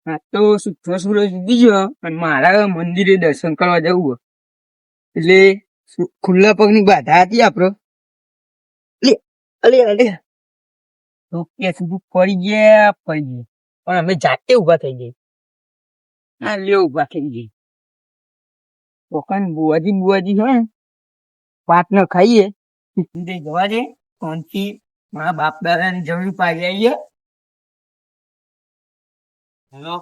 આ તો સુથરો સૂરજ ઉગી ગયો અને મારા મંદિરે દર્શન કરવા જવું એટલે ખુલ્લા પગની બાધા હતી આપડે લે અલે અલે તો કે સુધી પડી ગયા પણ અમે જાતે ઉભા થઈ ગઈ હા લ્યો ઉભા થઈ ગઈ બુવાજી બુવાજી હોય વાત ન ખાઈએ જવા દે કોણથી મારા બાપ દાદા ની જમીન પાડી આવીએ હેલો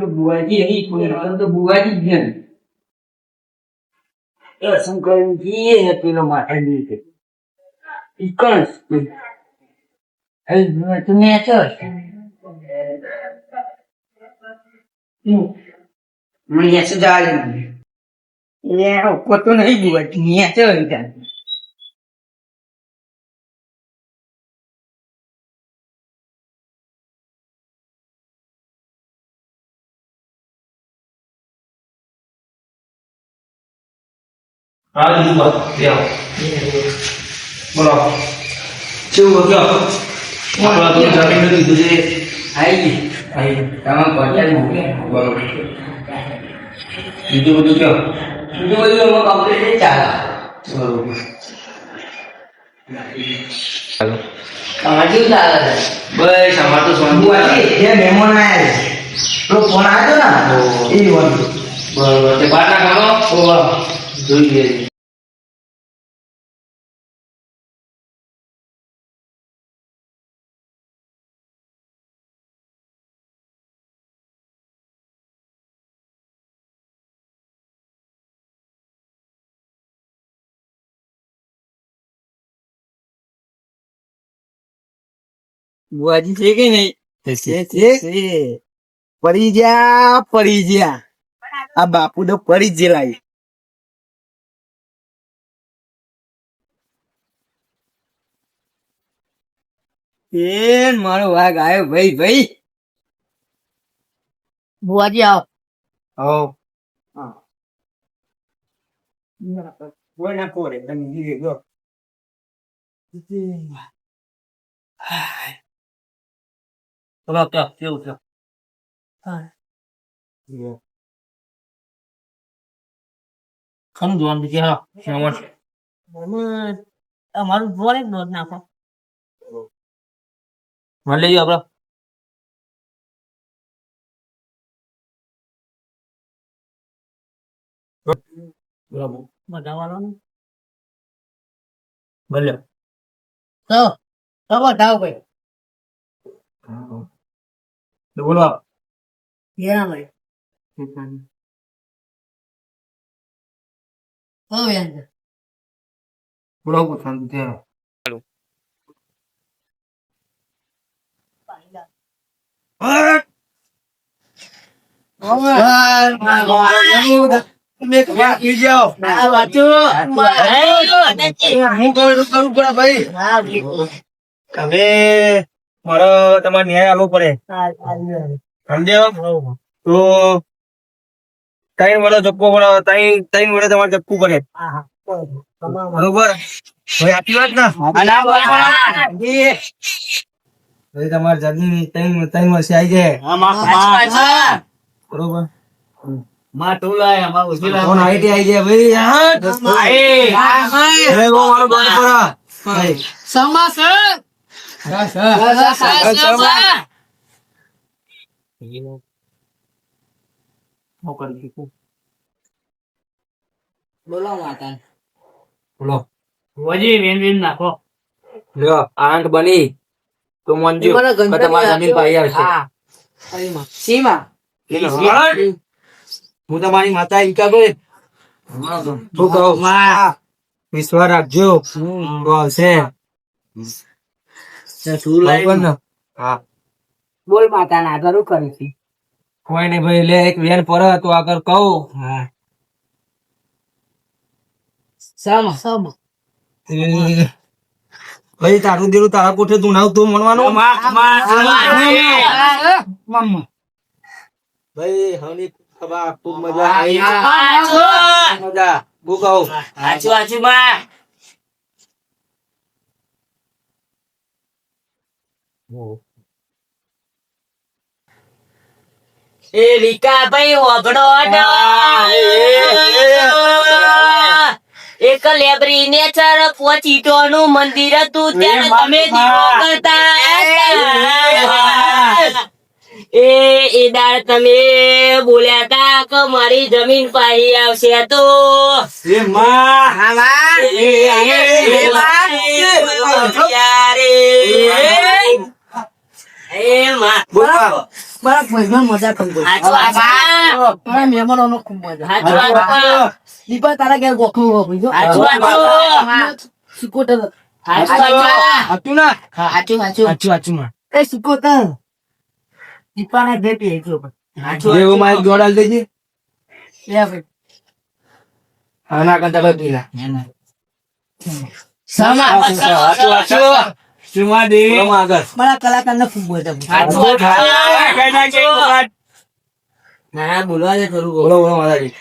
બુવાજી તો બુવાજી જ શું કર્યું પેલો માથે મને સજા પોતો નહીં બુવાજી ન્યા ચો હા દીદી બોલો કેવું ગયો આપણા તો જમીન કીધું છે આવી તમે બરોબર બીજું બધું કયો કમ્પ્લીટ ચાલે બરોબર તમારે કેવું ચાલે બસ અમારે તો શાંતિ જે મહેમાન આવ્યા તો ફોન આવ્યો ને એ બરોબર તે બહાર ના ખાલો જોઈએ બુઆજી છે કે નહીં પડી ગયા આ બાપુ તો પડી જ લાવી એ મારો વાઘ આવ્યો ભાઈ બુઆજી આવો કોઈ ના કોરે તમે દીધે ગયો બોલો કયો કેવું છે ખમ જોવાનું બીજે હા અમારું જોડે જ નોંધ નાખો મને લઈ ગયો આપડે બરાબર બધા વાળાનું ભલે તો બતાવો ભાઈ બોલો કેરા ભાઈ બોલો શાંતિ છે તમે મારો તમારે ન્યાય આપવો પડે સમજ્યો તો 3 વર્ષ જપવો પડે 3 વર્ષ તમારે જપવું પડે બરોબર ભાઈ આટલી વાત ના તમારે જલ્દી 3 વર્ષ આવી જાય બરોબર માં ટોલા માં ઉજીલા કોણ આઈટી આવી જાય ભાઈ અરે વો મારો બંધ કરો સમા સર બોલો માતા બોલો વજી વેન વેન નાખો લ્યો આંટ બની તો મોનજો તમારા જમીન પાઈ આવશે હું તમારી માતા ઈકા ગઈ શું કહું વિશ્વાસ રાખજો તો આવશે હા બોલ માતા ના આગળ કરી હતી કોઈ નઈ ભાઈ લે એક વેન પર તો આગળ કહું હા ભાઈ તારું દેરું તારા કોઠે તું નાવ તું મનવાનું ભાઈ હવની ખબર ખૂબ મજા આવી મજા હું કહું એ વિકા ભાઈ ઓગણો એક લેબરી નેચર પોચીટો નું મંદિર હતું ત્યારે તમે દીવો કરતા એ દાળ તમે બોલ્યા તા કે મારી જમીન પાડી આવશે તો મારા ભોજમાં મજા કરી મારા મહેમાનો નો ખૂબ મજા દીપા તારા ઘેર ગોખવું હોય સિકોતર હતું ના સાચું એ સિકોતર દીપા ના ઘેર પી એવું મારે જોડાલ દેજે ભાઈ આના કરતા ભાઈ પીલા મારા કલાકાર ને ખૂબ મજા બોલવા દે થોડું બોલો બોલો માતાજી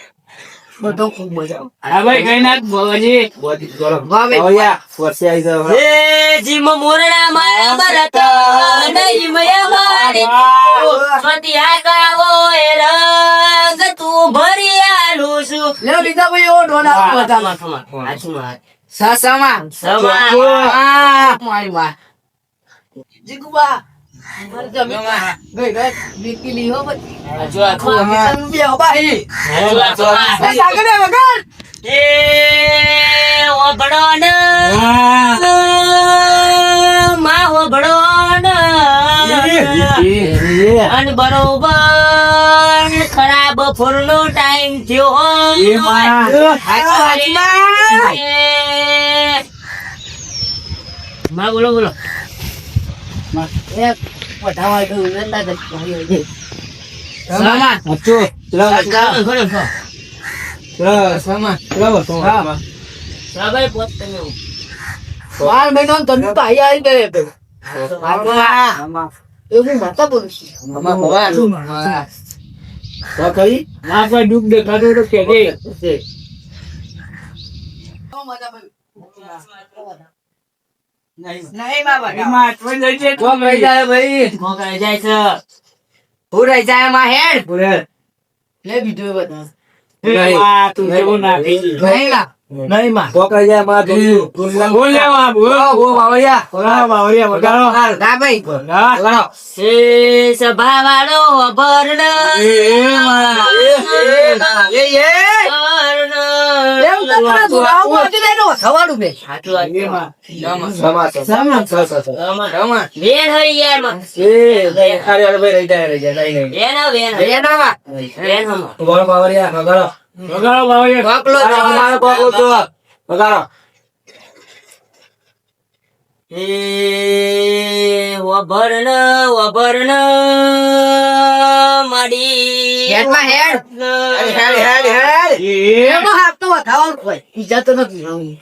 બધો ખૂબ મજા એ જીમ મોરણા મારા ભરત નહીં મયા મારે સ્વતિયા કાવો એ રંગ તું ભરી આલું છું લે બીજા ભાઈ એવો ડોલા બધા સાસામાં મારી માં જીગુબા ગઈ બીકી લી હો પછી એ ઓબડો ન માં ઓબડો ન અન બરોબર ખરાબ ફૂરનો ટાઈમ થયો માં બોલો બોલો દુઃખ દેખાતું તો કે સભા વાળો વભરણ માડી ઇજ્જત નથી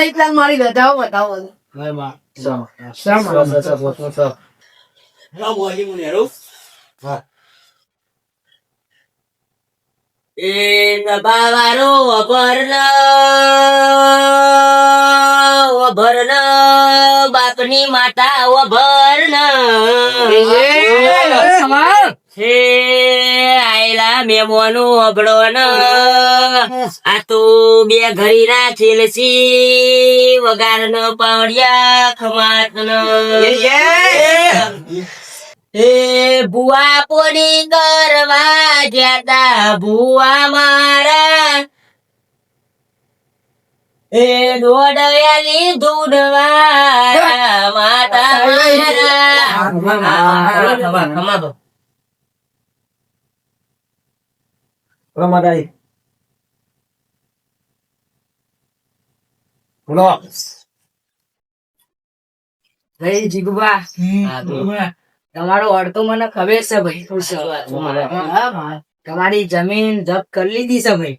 એટલા મારી ગધાઓ બતાવો એ સભાવાળો વભરણ બાપની માતા વભરણ હે આયલા મેમોનું અબળો ન આ તો બે ઘરી ના છેલસી વગાર ન પાવડિયા ખમાત ન એ ભુવા પોની કરવા જતા ભુવા મારા એ દોડવ્યાલી ધૂનવારા માતા મારા રમાદાઈ બોલો ભાઈ જીગુબા તમારો અડતો મને ખબર છે ભાઈ તમારી જમીન જપ્ત કરી લીધી છે ભાઈ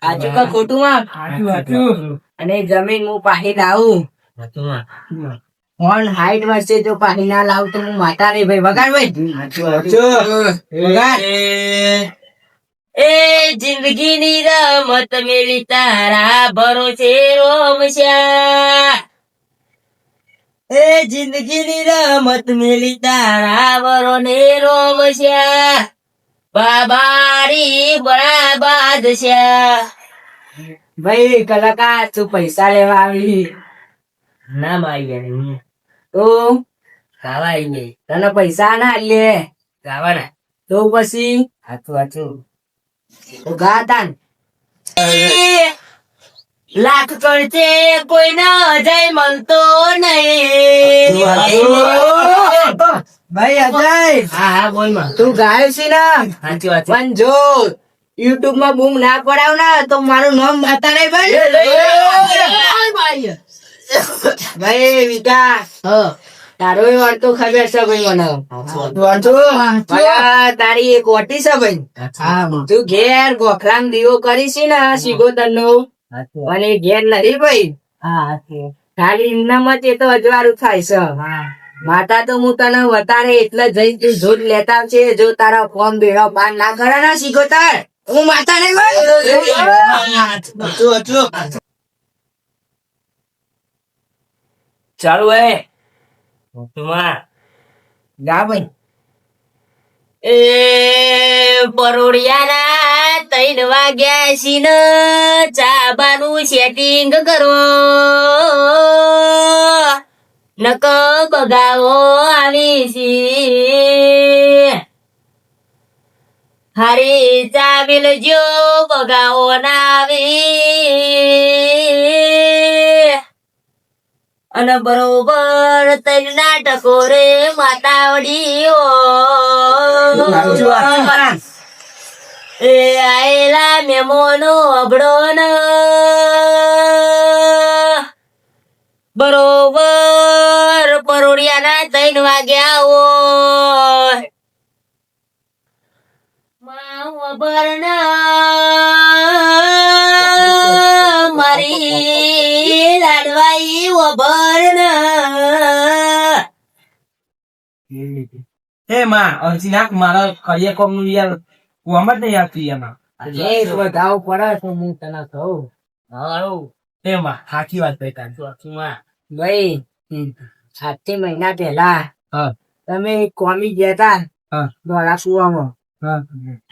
આજુ કા ખોટું માં અને જમીન હું પાછી લાવું ઓન હાઈટ વર્ષે જો પાછી ના લાવું તો હું માતા નહીં ભાઈ વગાડ ભાઈ એ જિંદગીની રમત મેલી તારા ભરોસે રોમશ્યા એ જિંદગીની રમત મેલી તારા વરોને રોમશ્યા બાબારી બડા બાદશાહ ભાઈ કલાકાર તું પૈસા લેવા આવી ના મારી તો ગાવા આવી ગઈ તને પૈસા ના લે ગાવાના તો પછી હાચું તો ગાતાન લાખ કરતે કોઈ ના જય મળતો નહીં ભાઈ અજય હા બોલ માં તું ગાયો છે ને સાચી વાત પણ જો યુટ્યુબ માં બૂમ ના પડાવ ને તો મારું નામ બતા નહીં ભાઈ ભાઈ વિકા તારો વાર્તો ખબર છે ભાઈ મને તારી એક ઓટી છે ભાઈ તું ઘેર ગોખલામ દીવો કરી છે ને સિગોતર નો અને ઘેર નથી ભાઈ ખાલી એમનામાં તે તો અજવાળું થાય છે માતા તો હું તને વધારે એટલે જઈ તું જોત લેતા છે જો તારા ફોન બેડા પાન ના કરે ના સિગોતર હું માતા નહીં ચાલુ હે ગા ભાઈ એ પરોડિયાના 3 વાગ્યા છે ને ચાબાનું સેટિંગ કરો નક બગાવો આવી છે હારી ચા મિલજો બગાવો ના આવી અને બરોબર તઈ નાટકો રે માતાવડીઓ એ આયેલા મેમોનો અબડો ન બરોબર પરોડિયાના 3 વાગ્યા હોય મારી લાડવાઈ વબર્ણ હે માં અરજી નાખ મારા કરિયર કોમ નું યાર કોમ જ નહીં આવતી એમાં વધાવ પડે તો હું તને કહું હે માં સાચી વાત ભાઈ તારી ભાઈ 7 મહિના પહેલા તમે કોમી ગયા તા દોડા સુવામાં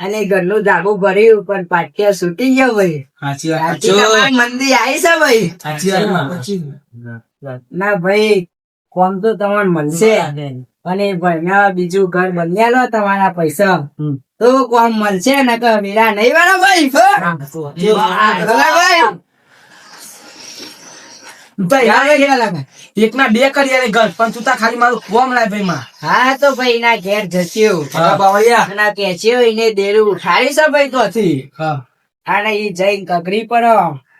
અને ઘરનું જાગું ભર્યું પણ પાટિયા છૂટી ગયો ભાઈ સાચી મંદી આવી છે ભાઈ ના ભાઈ કોમ તો તમારે મળશે અને ભણ્યા બીજું ઘર બન્યા તમારા પૈસા તો કોમ મળશે ને કે મેરા નહીં વાળા ભાઈ એક ના 2 કરી ઘર પણ તું તા ખાલી મારું કોમ લાય ભાઈ માં હા તો ભાઈ ના ઘેર જસ્યું બાવળિયા કે છે એને દેરું ઉઠાડી છે ભાઈ તો અને ઈ જઈને કગરી પડો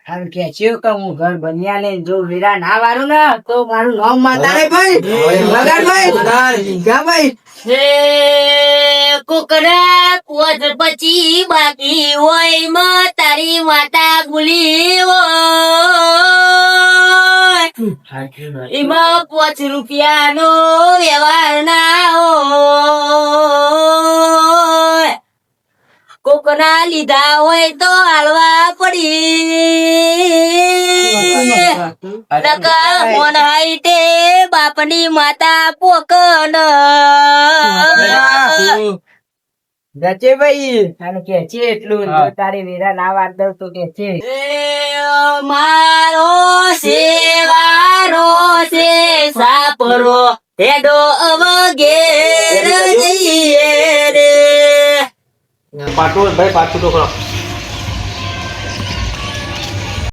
અને કે છે કે હું ઘર બન્યા ને જો વીરા ના વાળું ને તો મારું નામ માતા રે ભાઈ ભાઈ હે કુકરા પોત પછી બાકી હોય માં તારી માતા ભૂલી હોય એમાં 5 રૂપિયાનો વ્યવહાર ના હોય કોકના લીધા હોય તો હાલવા પડી બાપની માતા પોકન ગચે ભાઈ કે છે એટલું તારી વીરા ના વાર દઉં તો કે છે મારો સેવારો છે સાપરો હેડો હવે ઘેર જઈએ રે પાટો ભાઈ પાછું તો કરો